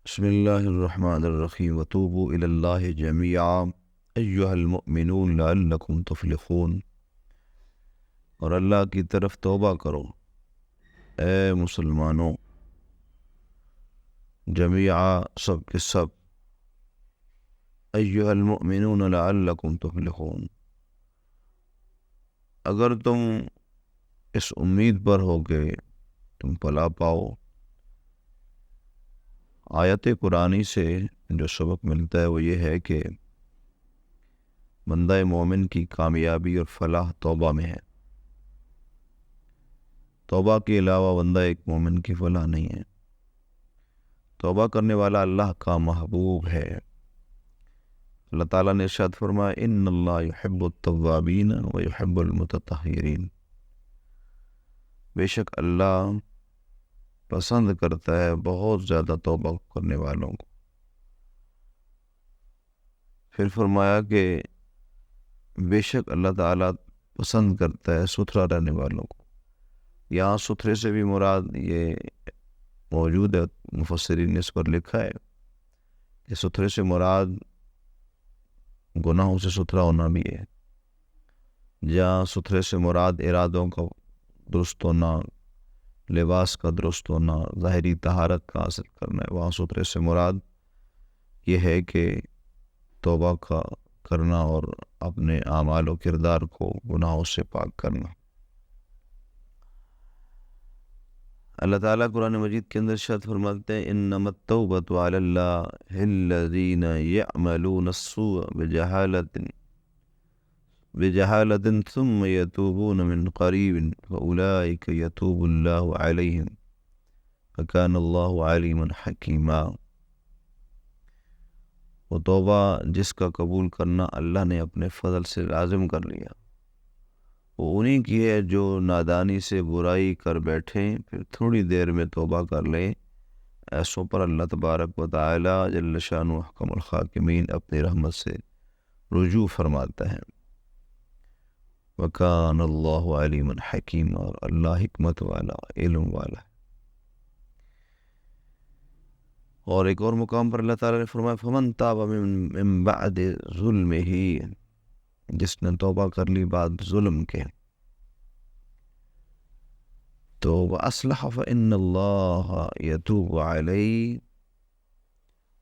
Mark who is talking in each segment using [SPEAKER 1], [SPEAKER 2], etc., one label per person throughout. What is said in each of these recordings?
[SPEAKER 1] بسم اللہ الرحمن الرحیم وتوبوا الی اللہ جمیعا ایہا المؤمنون لعلکم تفلحون۔ اور اللہ کی طرف توبہ کرو اے مسلمانوں، جمیعا سب کے سب، ایہا المؤمنون لعلکم تفلحون، اگر تم اس امید پر ہو کہ تم فلاح پاؤ۔ آیت قرآنی سے جو سبق ملتا ہے وہ یہ ہے کہ بندہ مومن کی کامیابی اور فلاح توبہ میں ہے۔ توبہ کے علاوہ بندہ ایک مومن کی فلاح نہیں ہے۔ توبہ کرنے والا اللہ کا محبوب ہے۔ اللہ تعالیٰ نے ارشاد فرمایا ان اللہ یحب التوابین ویحب المتطہرین، بے شک اللہ پسند کرتا ہے بہت زیادہ توبہ کرنے والوں کو۔ پھر فرمایا کہ بے شک اللہ تعالیٰ پسند کرتا ہے ستھرا رہنے والوں کو۔ یہاں ستھرے سے بھی مراد یہ موجود ہے، مفسرین نے اس پر لکھا ہے کہ ستھرے سے مراد گناہوں سے ستھرا ہونا بھی ہے۔ جہاں ستھرے سے مراد ارادوں کا درست ہونا، لباس کا درست ہونا، ظاہری طہارت کا حاصل کرنا ہے، وہاں ستھرے سے مراد یہ ہے کہ توبہ کا کرنا اور اپنے اعمال و کردار کو گناہوں سے پاک کرنا۔ اللہ تعالیٰ قرآن مجید کے اندر ارشاد فرماتے ہیں انما التوبۃ علی اللہ الذین یعملون السوء بجہالۃ ثم یتوبون من قریب فاولئک یتوب اللہ علیہم وکان اللہ علیما حکیما۔ وہ توبہ جس کا قبول کرنا اللہ نے اپنے فضل سے لازم کر لیا، وہ انہی کی ہے جو نادانی سے برائی کر بیٹھیں پھر تھوڑی دیر میں توبہ کر لیں۔ ایسوں پر اللہ تبارک و تعالی جل شانہ احکم الحاکمین اپنی رحمت سے رجوع فرماتا ہے۔ وَكَانَ اللَّهُ عَلِيمًا حَكِيمًا، اور اللہ حکمت والا، علم والا ہے۔ اور ایک اور مقام پر اللہ تعالیٰ نے فرمایا فَمَن تَابَ مِن بَعْدِ ظُلْمِهِ، جس نے توبہ کر لی بعد ظلم کے، تو وَأَصْلَحَ فَإِنَّ اللَّهَ يَتُوبُ عَلَيْهِ،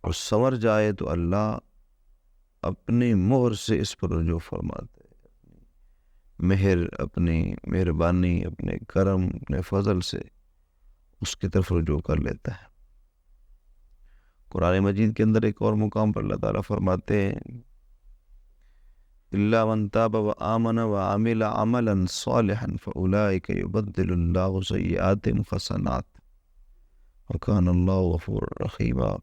[SPEAKER 1] اور سنور جائے تو اللہ اپنی مہر سے اس پر رجوع فرماتے ہیں، اپنی مہربانی، اپنے کرم، اپنے فضل سے اس کی طرف رجوع کر لیتا ہے۔ قرآن مجید کے اندر ایک اور مقام پر اللہ تعالیٰ فرماتے ہیں إِلَّا مَن تَابَ وَآمَنَ وَعَمِلَ عَمَلًا صَالِحًا فَأُولَئِكَ يُبَدِّلُ اللَّهُ سَيِّئَاتِهِمْ حَسَنَاتٍ وَكَانَ اللَّهُ غَفُورًا رَحِيمًا۔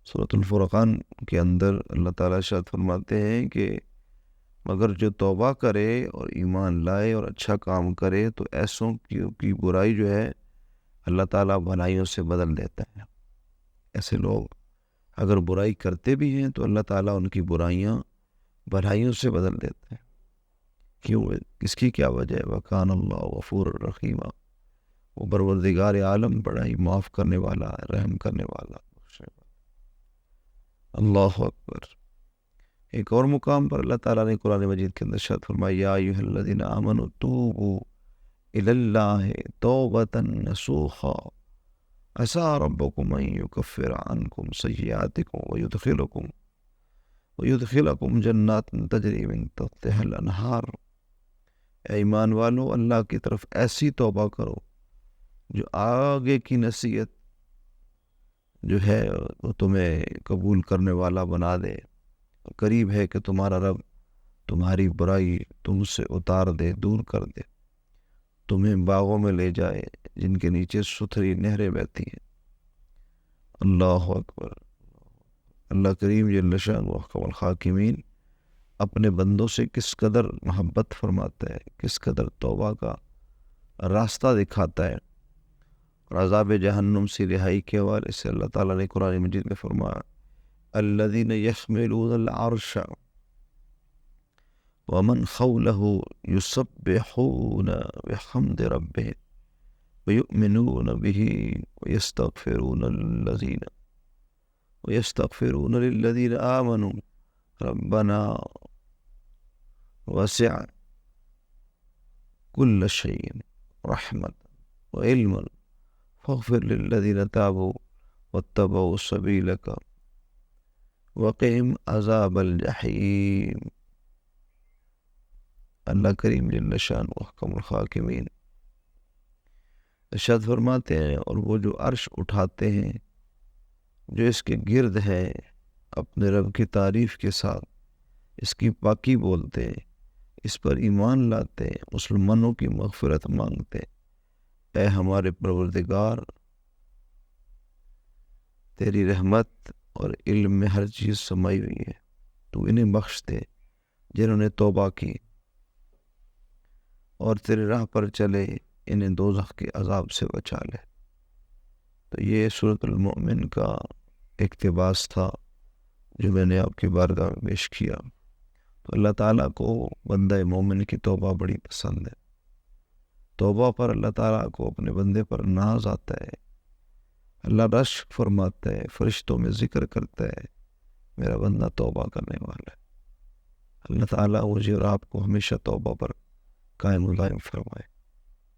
[SPEAKER 1] سورۃ الفرقان کے اندر اللہ تعالیٰ ارشاد فرماتے ہیں کہ مگر جو توبہ کرے اور ایمان لائے اور اچھا کام کرے تو ایسوں کی برائی جو ہے اللہ تعالیٰ بھلائیوں سے بدل دیتا ہے۔ ایسے لوگ اگر برائی کرتے بھی ہیں تو اللہ تعالیٰ ان کی برائیاں بھلائیوں سے بدل دیتا ہے۔ کیوں؟ اس کی کیا وجہ ہے؟ وَكَانَ اللَّهُ غَفُورًا رَحِيمًا، وہ پروردگار عالم بڑا ہی معاف کرنے والا، رحم کرنے والا، بخشنے والا۔ اللہ اکبر۔ ایک اور مقام پر اللہ تعالیٰ نے قرآن مجید کے اندر ارشاد فرمایا یا ایھا الذین آمنوا توبوا الی اللہ توبۃ نصوحا عسیٰ ربکم ان یکفر عنکم سیئاتکم ویدخلکم جنات تجری من تحتہا الانہار۔ اے ایمان والو، اللہ کی طرف ایسی توبہ کرو جو آگے کی نصیحت جو ہے وہ تمہیں قبول کرنے والا بنا دے۔ قریب ہے کہ تمہارا رب تمہاری برائی تم سے اتار دے، دور کر دے، تمہیں باغوں میں لے جائے جن کے نیچے ستھری نہریں بہتی ہیں۔ اللہ اکبر۔ اللہ کریم جل شانہ احکم الحاکمین اپنے بندوں سے کس قدر محبت فرماتا ہے، کس قدر توبہ کا راستہ دکھاتا ہے۔ اور عذاب جہنم سے رہائی کے حوالے سے اللہ تعالیٰ نے قرآن مجید میں فرمایا الذین یحملون العرش ومن حولہ یسبحون بحمد ربہم وَيُؤْمِنُونَ بِهِ وَيَسْتَغْفِرُونَ لِلَّذِينَ آمَنُوا رَبَّنَا وَسِعْتَ كُلَّ شَيْءٍ رَحْمَةً وَعِلْمًا فاغفر للذین تابوا واتبعوا سبیلک وقہم عذاب الجحیم۔ اللہ کریم جل شان محکم الحاکمین ارشاد فرماتے ہیں، اور وہ جو عرش اٹھاتے ہیں، جو اس کے گرد ہے، اپنے رب کی تعریف کے ساتھ اس کی پاکی بولتے ہیں، اس پر ایمان لاتے ہیں، مسلمانوں کی مغفرت مانگتے ہیں، اے ہمارے پروردگار، تیری رحمت اور علم میں ہر چیز سمائی ہوئی ہے، تو انہیں بخش دے جنہوں نے توبہ کی اور تیرے راہ پر چلے، انہیں دوزخ کے عذاب سے بچا لے۔ تو یہ سورۃ المؤمن کا اقتباس تھا جو میں نے آپ کی بارگاہ میں پیش کیا۔ تو اللہ تعالیٰ کو بندہ مومن کی توبہ بڑی پسند ہے۔ توبہ پر اللہ تعالیٰ کو اپنے بندے پر ناز آتا ہے، اللہ رشک فرماتا ہے، فرشتوں میں ذکر کرتا ہے، میرا بندہ توبہ کرنے والا ہے۔ اللہ تعالیٰ مجھے اور آپ کو ہمیشہ توبہ پر قائم و دائم فرمائے۔